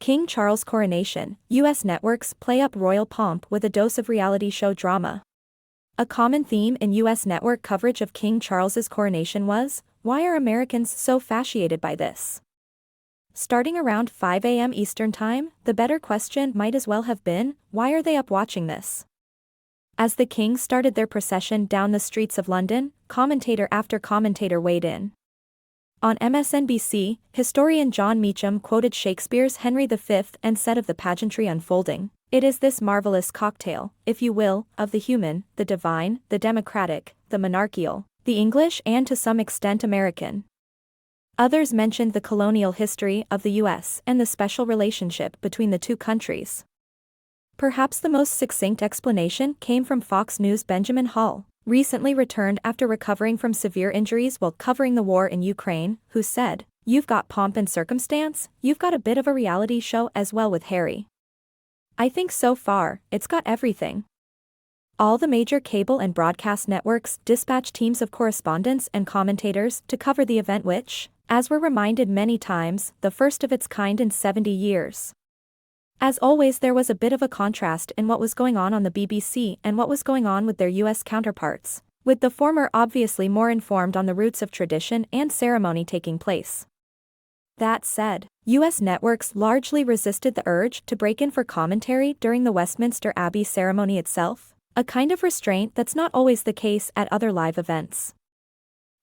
King Charles Coronation, U.S. networks play up royal pomp with a dose of reality show drama. A common theme in U.S. network coverage of King Charles's coronation was, why are Americans so fascinated by this? Starting around 5 a.m. Eastern Time, the better question might as well have been, why are they up watching this? As the king started their procession down the streets of London, commentator after commentator weighed in. On MSNBC, historian John Meacham quoted Shakespeare's Henry V and said of the pageantry unfolding, "It is this marvelous cocktail, if you will, of the human, the divine, the democratic, the monarchical, the English and to some extent American." Others mentioned the colonial history of the U.S. and the special relationship between the two countries. Perhaps the most succinct explanation came from Fox News' Benjamin Hall, recently returned after recovering from severe injuries while covering the war in Ukraine, who said, "You've got pomp and circumstance, you've got a bit of a reality show as well with Harry." I think so far, it's got everything. All the major cable and broadcast networks dispatch teams of correspondents and commentators to cover the event which, as we're reminded many times, the first of its kind in 70 years. As always, there was a bit of a contrast in what was going on the BBC and what was going on with their US counterparts, with the former obviously more informed on the roots of tradition and ceremony taking place. That said, US networks largely resisted the urge to break in for commentary during the Westminster Abbey ceremony itself, a kind of restraint that's not always the case at other live events.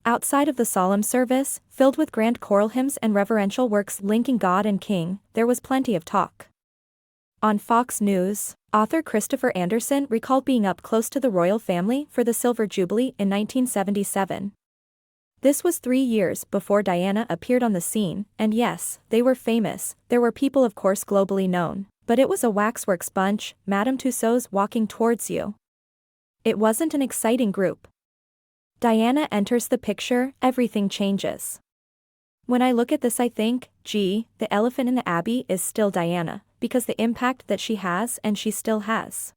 Outside of the solemn service, filled with grand choral hymns and reverential works linking God and King, there was plenty of talk. On Fox News, author Christopher Anderson recalled being up close to the royal family for the Silver Jubilee in 1977. This was 3 years before Diana appeared on the scene, and yes, they were famous, there were people of course globally known, but it was a waxworks bunch, Madame Tussauds walking towards you. It wasn't an exciting group. Diana enters the picture, everything changes. When I look at this I think, gee, the elephant in the abbey is still Diana, because the impact that she has and she still has.